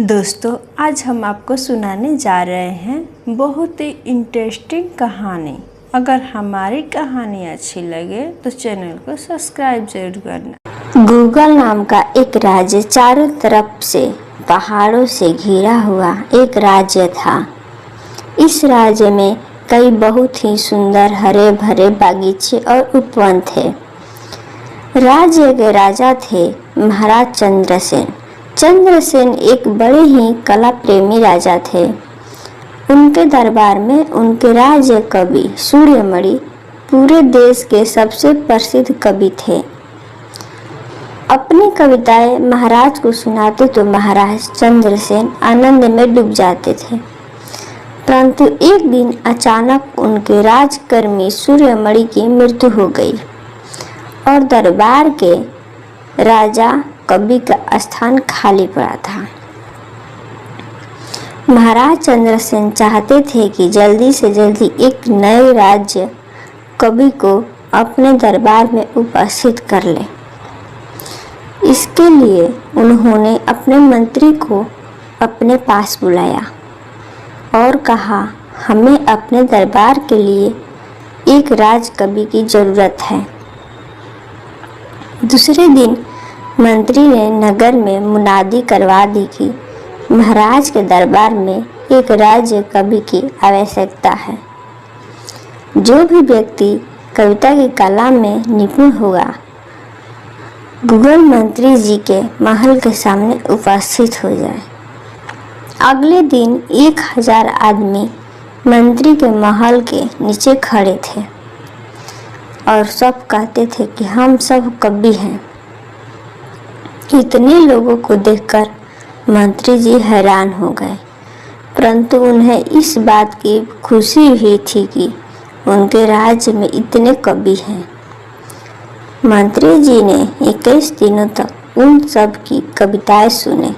दोस्तों, आज हम आपको सुनाने जा रहे हैं बहुत ही इंटरेस्टिंग कहानी। अगर हमारी कहानी अच्छी लगे तो चैनल को सब्सक्राइब जरूर करना। गूगल नाम का एक राज्य चारों तरफ से पहाड़ों से घिरा हुआ एक राज्य था। इस राज्य में कई बहुत ही सुंदर हरे भरे बागीचे और उपवन थे। राज्य के राजा थे महाराज चंद्रसेन। चंद्रसेन एक बड़े ही कला प्रेमी राजा थे। उनके दरबार में उनके राज्य कवि सूर्यमणि पूरे देश के सबसे प्रसिद्ध कवि थे। अपनी कविताएं महाराज को सुनाते तो महाराज चंद्रसेन आनंद में डूब जाते थे। परंतु एक दिन अचानक उनके राजकर्मी सूर्यमणि की मृत्यु हो गई और दरबार के राजा कवि का स्थान खाली पड़ा था। महाराज चंद्रसेन चाहते थे कि जल्दी से जल्दी एक नए राज्य कवि को अपने दरबार में उपस्थित कर ले। इसके लिए उन्होंने अपने मंत्री को अपने पास बुलाया और कहा, हमें अपने दरबार के लिए एक राजकवि की जरूरत है। दूसरे दिन मंत्री ने नगर में मुनादी करवा दी कि महाराज के दरबार में एक राज्य कवि की आवश्यकता है। जो भी व्यक्ति कविता की कला में निपुण होगा गूगल मंत्री जी के महल के सामने उपस्थित हो जाए। अगले दिन 1000 आदमी मंत्री के महल के नीचे खड़े थे और सब कहते थे कि हम सब कवि हैं। इतने लोगों को देखकर मंत्री जी हैरान हो गए, परंतु उन्हें इस बात की खुशी हुई थी कि उनके राज्य में इतने कवि हैं। मंत्री जी ने 21 दिनों तक उन सब की कविताएं सुने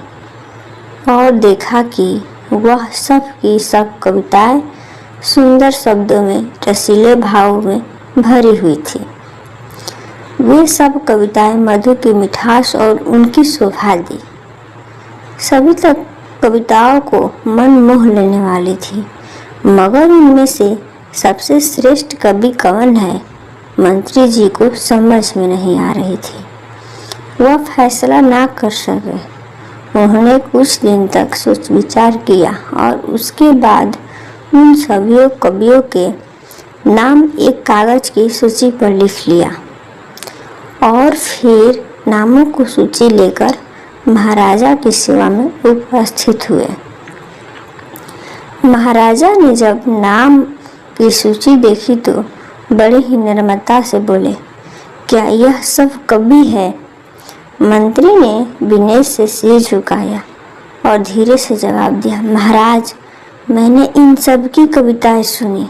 और देखा कि वह सब की सब कविताएं सुंदर शब्दों में रसीले भावों में भरी हुई थी। वे सब कविताएं मधु की मिठास और उनकी शोभा दी। सभी तक कविताओं को मन मोह लेने वाली थी, मगर उनमें से सबसे श्रेष्ठ कवि कौन है, मंत्री जी को समझ में नहीं आ रही थी। वह फैसला ना कर सके। उन्होंने कुछ दिन तक सोच विचार किया और उसके बाद उन सभी कवियों के नाम एक कागज की सूची पर लिख लिया और फिर नामों को सूची लेकर महाराजा की सेवा में उपस्थित हुए। महाराजा ने जब नाम की सूची देखी तो बड़े ही नम्रता से बोले, क्या यह सब कवि है? मंत्री ने विनय से सिर झुकाया और धीरे से जवाब दिया, महाराज, मैंने इन सब की कविताएं सुनी,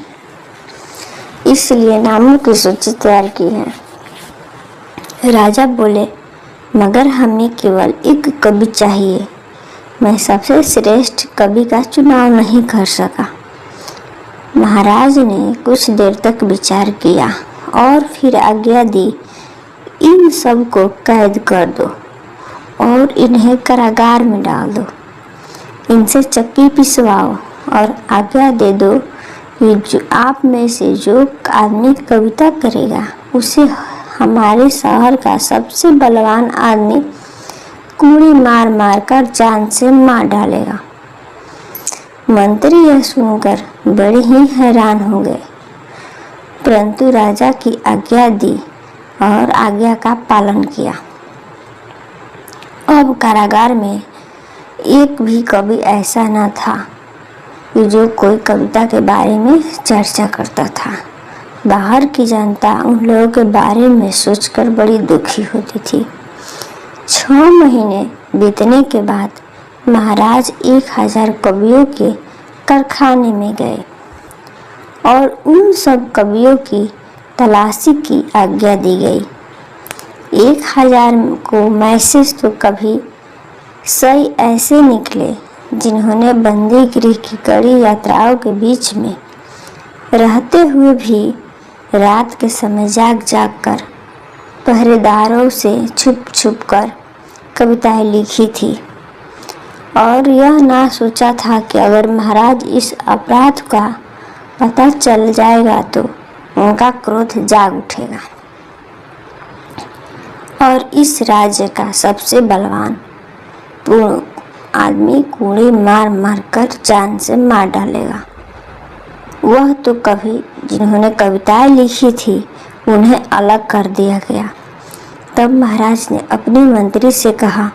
इसलिए नामों की सूची तैयार की है। राजा बोले, मगर हमें केवल एक कवि चाहिए। मैं सबसे श्रेष्ठ कवि का चुनाव नहीं कर सका। महाराज ने कुछ देर तक विचार किया और फिर आज्ञा दी, इन सब को कैद कर दो और इन्हें कारागार में डाल दो। इनसे चक्की पिसवाओ और आज्ञा दे दो कि जो आप में से जो आदमी कविता करेगा उसे हमारे शहर का सबसे बलवान आदमी कुड़ी मार मार कर जान से मार डालेगा। मंत्री यह सुनकर बड़े ही हैरान हो गए, परंतु राजा की आज्ञा दी और आज्ञा का पालन किया। अब कारागार में एक भी कवि ऐसा न था कि जो कोई कविता के बारे में चर्चा करता था। बाहर की जनता उन लोगों के बारे में सोचकर बड़ी दुखी होती थी। 6 महीने बीतने के बाद महाराज 1000 कवियों के कारखाने में गए और उन सब कवियों की तलाशी की आज्ञा दी गई। 1000 को मैसेज तो कभी 100 ऐसे निकले जिन्होंने बंदी गृह की कड़ी यात्राओं के बीच में रहते हुए भी रात के समय जाग जाग कर पहरेदारों से छुप छुप कर कविताएं लिखी थी और यह ना सोचा था कि अगर महाराज इस अपराध का पता चल जाएगा तो उनका क्रोध जाग उठेगा और इस राज्य का सबसे बलवान पूर्ण आदमी कूड़े मार मार कर जान से मार डालेगा। वह तो कभी जिन्होंने कविताएं लिखी थी उन्हें अलग कर दिया गया। तब महाराज ने अपने मंत्री से कहा,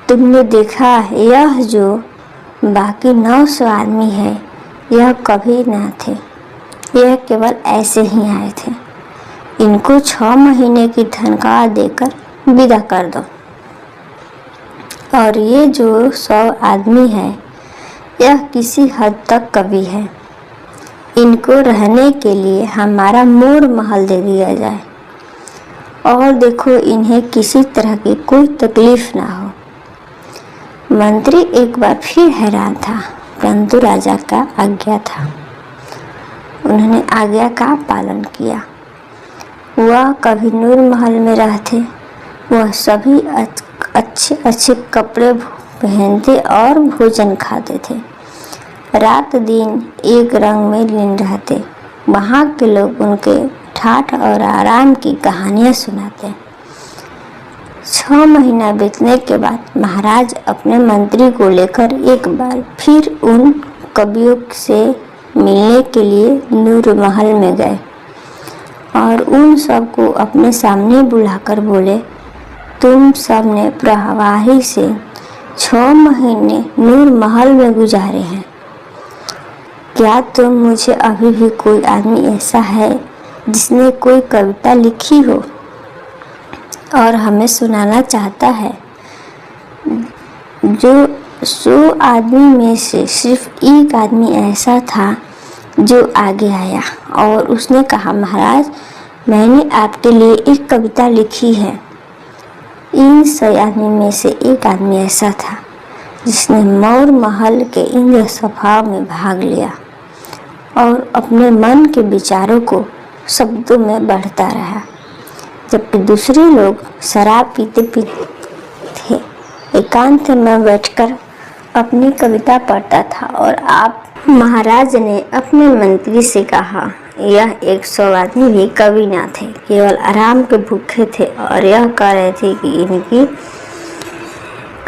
तुमने देखा यह जो बाकी 900 आदमी है यह कभी न थे, यह केवल ऐसे ही आए थे। इनको 6 महीने की तनख्वाह देकर विदा कर दो। और ये जो 100 आदमी है यह किसी हद तक कवि है। इनको रहने के लिए हमारा मोर महल दे दिया जाए और देखो इन्हें किसी तरह की कोई तकलीफ ना हो। मंत्री एक बार फिर हैरान था, परंतु राजा का आज्ञा था। उन्होंने आज्ञा का पालन किया। वह कभी नूर महल में रहते, वह सभी अच्छे अच्छे कपड़े पहनते और भोजन खाते थे। रात दिन एक रंग में लीन रहते। वहाँ के लोग उनके ठाठ और आराम की कहानियाँ सुनाते। 6 महीना बीतने के बाद महाराज अपने मंत्री को लेकर एक बार फिर उन कवियों से मिलने के लिए नूर महल में गए और उन सबको अपने सामने बुलाकर बोले, तुम सब ने प्रवाही से 6 महीने नूर महल में गुजारे हैं। क्या तुम मुझे अभी भी कोई आदमी ऐसा है जिसने कोई कविता लिखी हो और हमें सुनाना चाहता है? जो 100 आदमी में से सिर्फ एक आदमी ऐसा था जो आगे आया और उसने कहा, महाराज मैंने आपके लिए एक कविता लिखी है। इन 100 आदमी में से एक आदमी ऐसा था जिसने मौर महल के इंद्र सभा में भाग लिया और अपने मन के विचारों को शब्दों में बढ़ता रहा, जबकि दूसरे लोग शराब पीते पीते थे। एकांत में बैठकर अपनी कविता पढ़ता था और आप महाराज ने अपने मंत्री से कहा, यह 100 आदमी भी कवि ना थे, केवल आराम के भूखे थे और यह कह रहे थे कि इनकी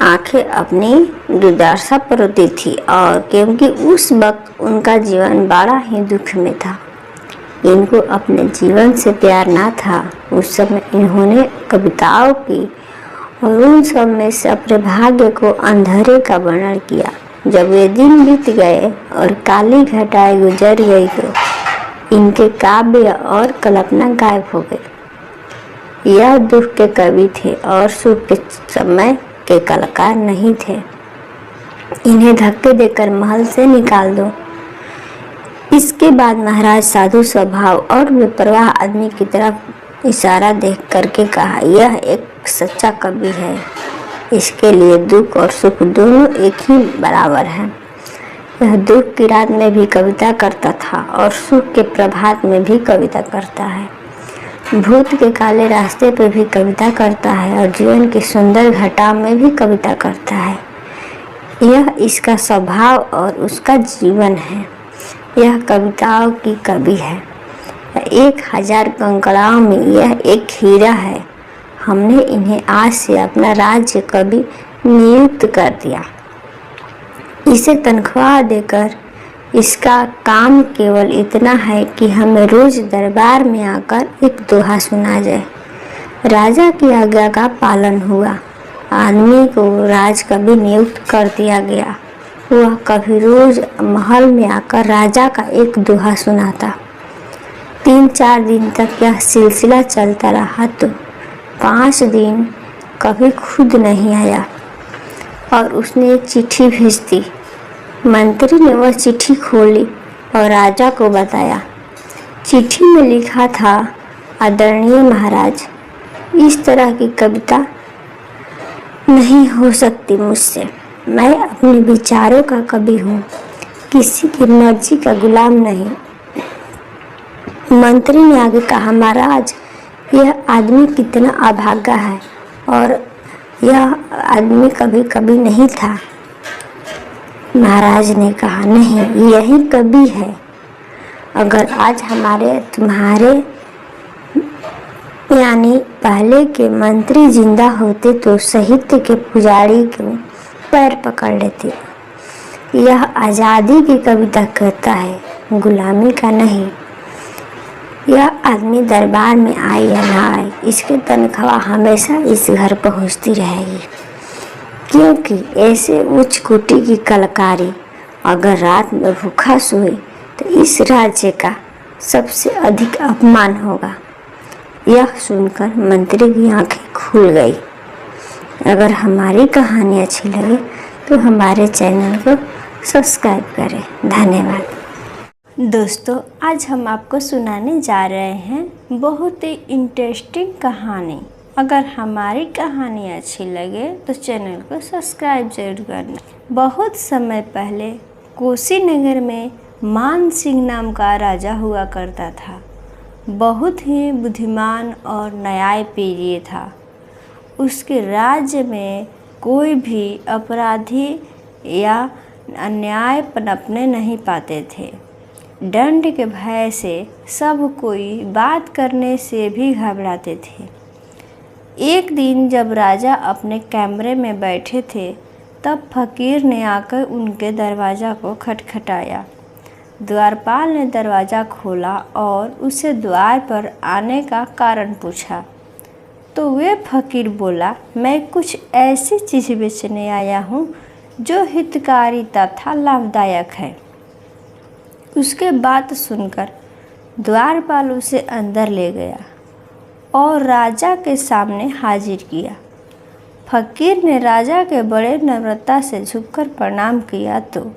आंखें अपनी दुर्दशा पर होती थी और क्योंकि उस वक्त उनका जीवन बड़ा ही दुख में था। इनको अपने जीवन से प्यार ना था। उस समय इन्होंने कविताओं की और उन सब में से अपने भाग्य को अंधेरे का वर्णन किया। जब वे दिन बीत गए और काली घटाएं गुजर गई तो इनके काव्य और कल्पना गायब हो गई। यह दुख के कवि थे और सुख के समय के कलाकार नहीं थे। इन्हें धक्के देकर महल से निकाल दो। इसके बाद महाराज साधु स्वभाव और बेपरवाह आदमी की तरफ इशारा देख करके कहा, यह एक सच्चा कवि है। इसके लिए दुख और सुख दोनों एक ही बराबर है। यह दुख की रात में भी कविता करता था और सुख के प्रभात में भी कविता करता है। भूत के काले रास्ते पर भी कविता करता है और जीवन की सुंदर घटा में भी कविता करता है। यह इसका स्वभाव और उसका जीवन है। यह कविताओं की कवि है। 1000 कंकड़ाओं में यह एक हीरा है। हमने इन्हें आज से अपना राज्य कवि नियुक्त कर दिया। इसे तनख्वाह देकर इसका काम केवल इतना है कि हमें रोज दरबार में आकर एक दोहा सुना जाए। राजा की आज्ञा का पालन हुआ। आदमी को राज कवि नियुक्त कर दिया गया। वह कभी रोज महल में आकर राजा का एक दोहा सुनाता। 3-4 दिन तक यह सिलसिला चलता रहा तो 5 दिन कभी खुद नहीं आया और उसने एक चिट्ठी भेज दी। मंत्री ने वह चिट्ठी खोली और राजा को बताया। चिट्ठी में लिखा था, आदरणीय महाराज, इस तरह की कविता नहीं हो सकती मुझसे। मैं अपने विचारों का कवि हूँ, किसी की मर्जी का गुलाम नहीं। मंत्री ने आगे कहा, महाराज यह आदमी कितना अभागा है और यह आदमी कभी कभी नहीं था। महाराज ने कहा, नहीं, यही कवि है। अगर आज तुम्हारे यानी पहले के मंत्री जिंदा होते तो साहित्य के पुजारी को पैर पकड़ लेते। यह आज़ादी की कविता कहता है, गुलामी का नहीं। यह आदमी दरबार में आए या ना आए, इसकी तनख्वाह हमेशा इस घर पहुंचती रहेगी, क्योंकि ऐसे उच्च कोटि की कलाकारी अगर रात में भूखा सोए तो इस राज्य का सबसे अधिक अपमान होगा। यह सुनकर मंत्री की आंखें खुल गई। अगर हमारी कहानी अच्छी लगे तो हमारे चैनल को सब्सक्राइब करें। धन्यवाद। दोस्तों, आज हम आपको सुनाने जा रहे हैं बहुत ही इंटरेस्टिंग कहानी। अगर हमारी कहानी अच्छी लगे तो चैनल को सब्सक्राइब जरूर करना। बहुत समय पहले कुशीनगर में मान सिंह नाम का राजा हुआ करता था। बहुत ही बुद्धिमान और न्यायप्रिय था। उसके राज्य में कोई भी अपराधी या अन्याय पनपने नहीं पाते थे। दंड के भय से सब कोई बात करने से भी घबराते थे। एक दिन जब राजा अपने कमरे में बैठे थे, तब फकीर ने आकर उनके दरवाज़ा को खटखटाया। द्वारपाल ने दरवाज़ा खोला और उसे द्वार पर आने का कारण पूछा, तो वे फकीर बोला, मैं कुछ ऐसी चीज़ बेचने आया हूँ जो हितकारी तथा लाभदायक है। उसके बात सुनकर द्वारपाल उसे अंदर ले गया और राजा के सामने हाजिर किया। फकीर ने राजा के बड़े नम्रता से झुककर प्रणाम किया तो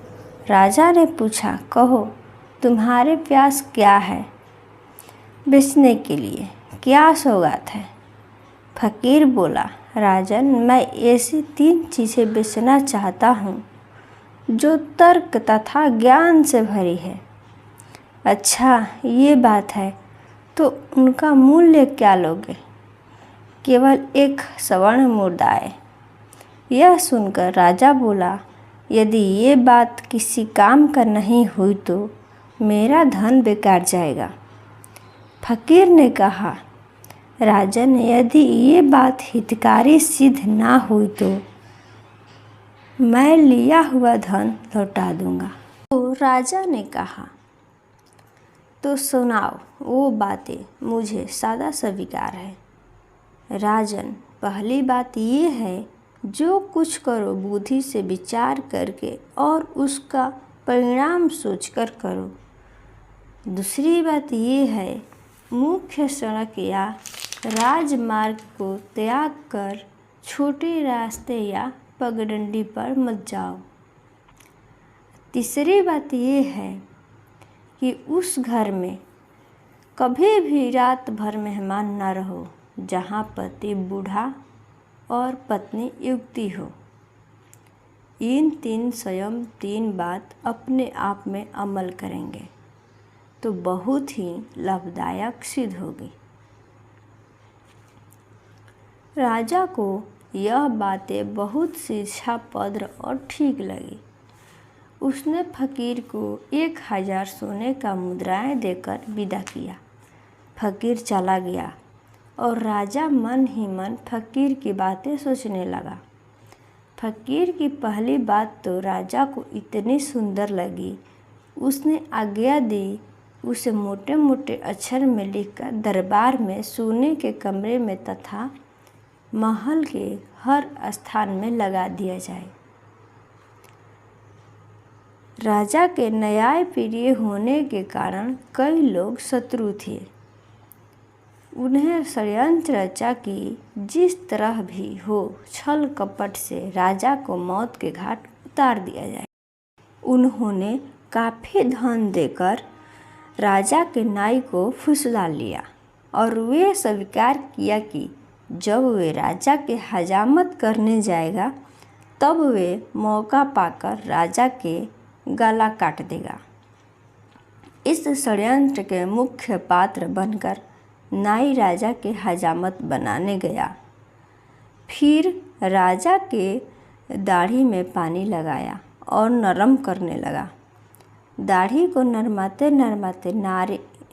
राजा ने पूछा, कहो तुम्हारे प्यास क्या है? बेचने के लिए क्या सौगात है? फकीर बोला, राजन, मैं ऐसी 3 चीज़ें बेचना चाहता हूँ जो तर्क तथा ज्ञान से भरी है। अच्छा, ये बात है, तो उनका मूल्य क्या लोगे? केवल 1 स्वर्ण मुद्राएं। यह सुनकर राजा बोला, यदि ये बात किसी काम का नहीं हुई तो मेरा धन बेकार जाएगा। फकीर ने कहा, राजन, यदि ये बात हितकारी सिद्ध ना हुई तो मैं लिया हुआ धन लौटा दूंगा। तो राजा ने कहा, तो सुनाओ वो बातें, मुझे सादा स्वीकार है। राजन, पहली बात ये है, जो कुछ करो बुद्धि से विचार करके और उसका परिणाम सोचकर करो। दूसरी बात ये है, मुख्य सड़क या राजमार्ग को त्याग कर छोटे रास्ते या पगडंडी पर मत जाओ। तीसरी बात ये है कि उस घर में कभी भी रात भर मेहमान न रहो जहाँ पति बूढ़ा और पत्नी युवती हो। इन 3 बात अपने आप में अमल करेंगे तो बहुत ही लाभदायक सिद्ध होगी। राजा को यह बातें बहुत शिक्षाप्रद और ठीक लगी। उसने फकीर को 1000 सोने का मुद्राएं देकर विदा किया। फकीर चला गया और राजा मन ही मन फकीर की बातें सोचने लगा। फकीर की पहली बात तो राजा को इतनी सुंदर लगी, उसने आज्ञा दी उसे मोटे मोटे अक्षर में लिखकर दरबार में सोने के कमरे में तथा महल के हर स्थान में लगा दिया जाए। राजा के न्यायप्रिय होने के कारण कई लोग शत्रु थे। उन्हें षड्यंत्र रचा कि जिस तरह भी हो छल कपट से राजा को मौत के घाट उतार दिया जाए। उन्होंने काफ़ी धन देकर राजा के नाई को फुसला लिया और वे स्वीकार किया कि जब वे राजा के हजामत करने जाएगा तब वे मौका पाकर राजा के गला काट देगा। इस षड्यंत्र के मुख्य पात्र बनकर नाई राजा के हजामत बनाने गया। फिर राजा के दाढ़ी में पानी लगाया और नरम करने लगा। दाढ़ी को नरमाते नरमाते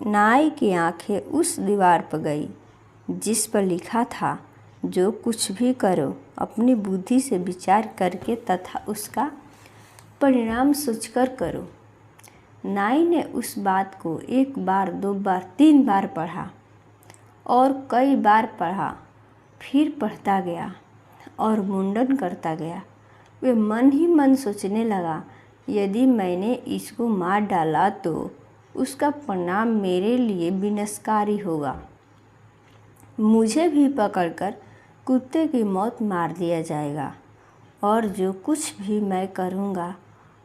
नाई की आंखें उस दीवार पर गई जिस पर लिखा था, जो कुछ भी करो अपनी बुद्धि से विचार करके तथा उसका परिणाम सोचकर करो। नाई ने उस बात को 1 बार 2 बार 3 बार पढ़ा और कई बार पढ़ा, फिर पढ़ता गया और मुंडन करता गया। वे मन ही मन सोचने लगा, यदि मैंने इसको मार डाला तो उसका परिणाम मेरे लिए विनाशकारी होगा। मुझे भी पकड़कर कुत्ते की मौत मार दिया जाएगा और जो कुछ भी मैं करूँगा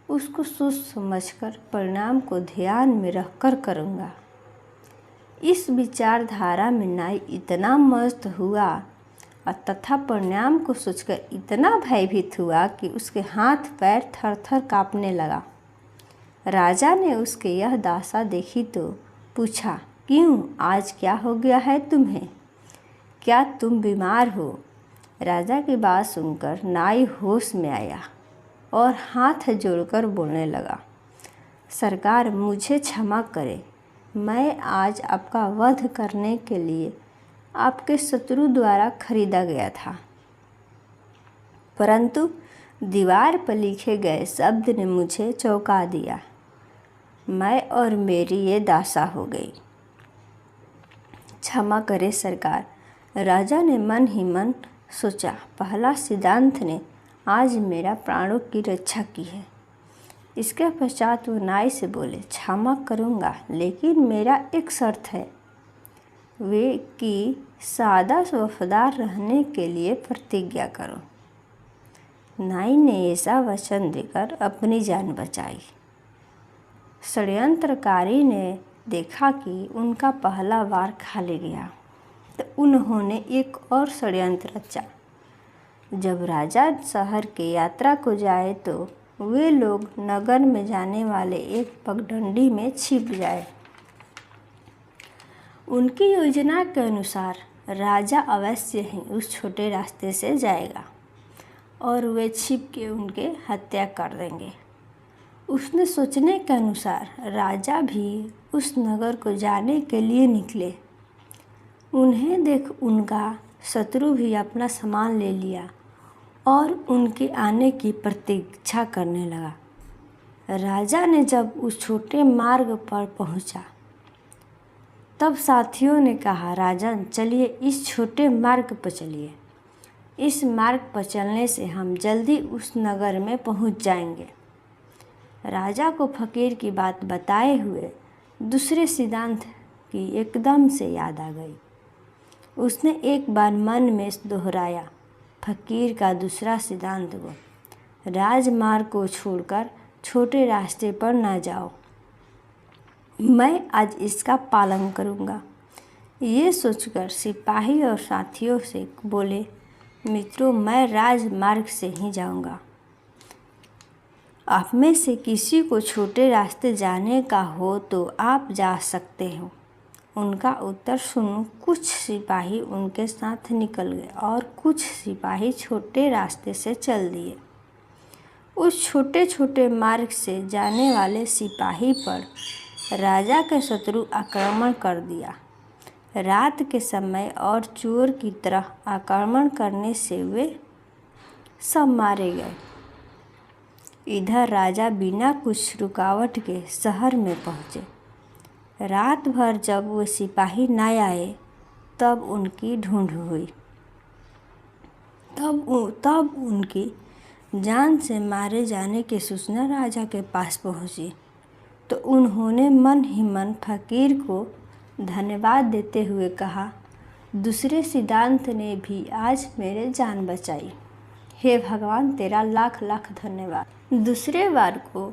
उसको सोच समझकर परिणाम को ध्यान में रखकर करूँगा। इस विचारधारा में नाई इतना मस्त हुआ और तथा परिणाम को सोचकर इतना भयभीत हुआ कि उसके हाथ पैर थर-थर काँपने लगा। राजा ने उसके यह दशा देखी तो पूछा, क्यों, आज क्या हो गया है तुम्हें? क्या तुम बीमार हो? राजा की बात सुनकर नाई होश में आया और हाथ जोड़कर बोलने लगा, सरकार, मुझे क्षमा करें। मैं आज आपका वध करने के लिए आपके शत्रु द्वारा खरीदा गया था, परंतु दीवार पर लिखे गए शब्द ने मुझे चौंका दिया। मैं और मेरी ये दशा हो गई। क्षमा करें सरकार। राजा ने मन ही मन सोचा, पहला सिद्धांत ने आज मेरा प्राणों की रक्षा की है। इसके पश्चात वो नाई से बोले, क्षमा करूँगा, लेकिन मेरा एक शर्त है, वे कि सादा वफादार रहने के लिए प्रतिज्ञा करो। नाई ने ऐसा वचन देकर अपनी जान बचाई। षड्यंत्रकारी ने देखा कि उनका पहला वार खाली गया तो उन्होंने एक और षड्यंत्र रचा। जब राजा शहर की यात्रा को जाए तो वे लोग नगर में जाने वाले एक पगडंडी में छिप जाए। उनकी योजना के अनुसार राजा अवश्य ही उस छोटे रास्ते से जाएगा और वे छिप के उनके हत्या कर देंगे। उसने सोचने के अनुसार राजा भी उस नगर को जाने के लिए निकले। उन्हें देख उनका शत्रु भी अपना सामान ले लिया और उनके आने की प्रतीक्षा करने लगा। राजा ने जब उस छोटे मार्ग पर पहुंचा तब साथियों ने कहा, राजन, चलिए इस छोटे मार्ग पर चलिए। इस मार्ग पर चलने से हम जल्दी उस नगर में पहुंच जाएंगे। राजा को फकीर की बात बताए हुए दूसरे सिद्धांत की एकदम से याद आ गई। उसने एक बार मन में दोहराया फकीर का दूसरा सिद्धांत को, राजमार्ग को छोड़कर छोटे रास्ते पर ना जाओ। मैं आज इसका पालन करूँगा। ये सोचकर सिपाही और साथियों से बोले, मित्रों, मैं राजमार्ग से ही जाऊँगा। आप में से किसी को छोटे रास्ते जाने का हो तो आप जा सकते हो। उनका उत्तर सुन कुछ सिपाही उनके साथ निकल गए और कुछ सिपाही छोटे रास्ते से चल दिए। उस छोटे छोटे मार्ग से जाने वाले सिपाही पर राजा के शत्रु आक्रमण कर दिया। रात के समय और चोर की तरह आक्रमण करने से वे सब मारे गए। इधर राजा बिना कुछ रुकावट के शहर में पहुँचे। रात भर जब वो सिपाही न आए तब उनकी ढूंढ हुई। तब उनकी जान से मारे जाने की सूचना राजा के पास पहुंची तो उन्होंने मन ही मन फकीर को धन्यवाद देते हुए कहा, दूसरे सिद्धांत ने भी आज मेरे जान बचाई। हे भगवान, तेरा लाख लाख धन्यवाद। दूसरे बार को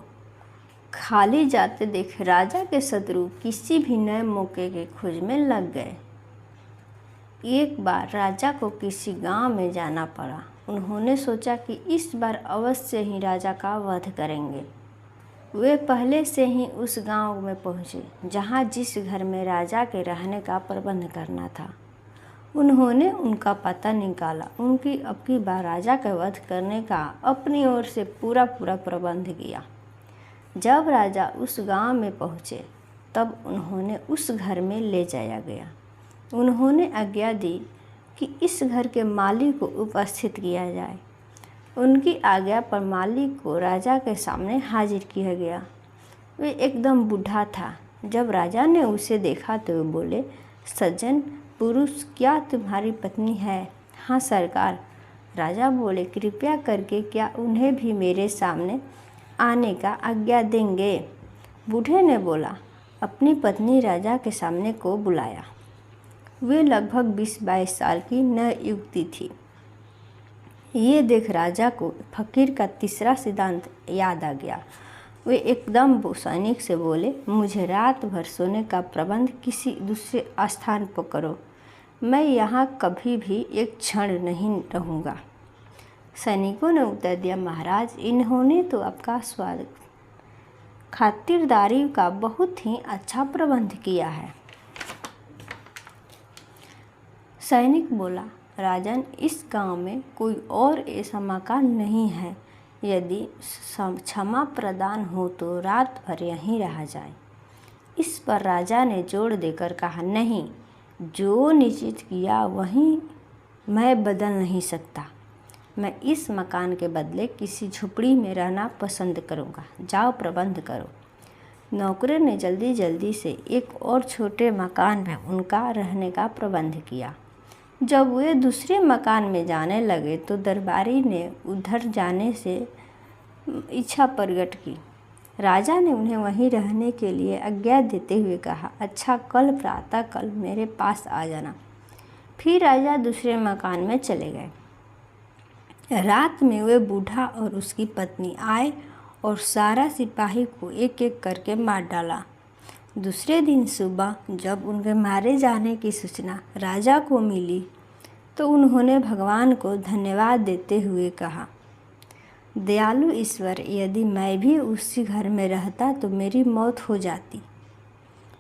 खाली जाते देख राजा के शत्रु किसी भी नए मौके के खोज में लग गए। एक बार राजा को किसी गांव में जाना पड़ा। उन्होंने सोचा कि इस बार अवश्य ही राजा का वध करेंगे। वे पहले से ही उस गांव में पहुंचे जहां जिस घर में राजा के रहने का प्रबंध करना था। उन्होंने उनका पता निकाला। उनकी अब की बार राजा का वध करने का अपनी ओर से पूरा प्रबंध किया। जब राजा उस गांव में पहुँचे तब उन्होंने उस घर में ले जाया गया। उन्होंने आज्ञा दी कि इस घर के मालिक को उपस्थित किया जाए। उनकी आज्ञा पर मालिक को राजा के सामने हाजिर किया गया। वे एकदम बूढ़ा था। जब राजा ने उसे देखा तो वे बोले, सज्जन पुरुष, क्या तुम्हारी पत्नी है? हाँ सरकार। राजा बोले, कृपया करके क्या उन्हें भी मेरे सामने आने का आज्ञा देंगे? बूढ़े ने बोला, अपनी पत्नी राजा के सामने को बुलाया। वे लगभग 20-22 साल की नई युवती थी। ये देख राजा को फकीर का तीसरा सिद्धांत याद आ गया। वे एकदम सैनिक से बोले, मुझे रात भर सोने का प्रबंध किसी दूसरे स्थान पर करो। मैं यहाँ कभी भी एक क्षण नहीं रहूँगा। सैनिकों ने उत्तर दिया, महाराज, इन्होंने तो आपका स्वागत खातिरदारी का बहुत ही अच्छा प्रबंध किया है। सैनिक बोला, राजन, इस गांव में कोई और ऐसा मकान नहीं है। यदि क्षमा प्रदान हो तो रात भर यहीं रहा जाए। इस पर राजा ने जोर देकर कहा, नहीं, जो निश्चित किया वहीं मैं बदल नहीं सकता। मैं इस मकान के बदले किसी झुपड़ी में रहना पसंद करूँगा। जाओ प्रबंध करो। नौकरों ने जल्दी जल्दी से एक और छोटे मकान में उनका रहने का प्रबंध किया। जब वे दूसरे मकान में जाने लगे तो दरबारी ने उधर जाने से इच्छा प्रकट की। राजा ने उन्हें वहीं रहने के लिए आज्ञा देते हुए कहा, अच्छा, कल प्रातः काल मेरे पास आ जाना। फिर राजा दूसरे मकान में चले गए। रात में वे बूढ़ा और उसकी पत्नी आए और सारा सिपाही को एक एक करके मार डाला। दूसरे दिन सुबह जब उनके मारे जाने की सूचना राजा को मिली तो उन्होंने भगवान को धन्यवाद देते हुए कहा, दयालु ईश्वर, यदि मैं भी उसी घर में रहता तो मेरी मौत हो जाती।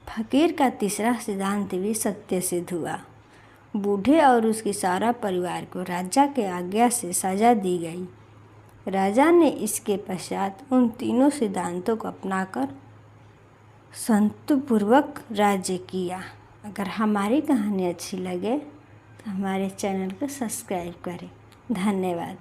फकीर का तीसरा सिद्धांत भी सत्य सिद्ध हुआ। बूढ़े और उसके सारा परिवार को राजा के आज्ञा से सजा दी गई। राजा ने इसके पश्चात उन तीनों सिद्धांतों को अपनाकर संतोषपूर्वक राज्य किया। अगर हमारी कहानी अच्छी लगे तो हमारे चैनल को सब्सक्राइब करें। धन्यवाद।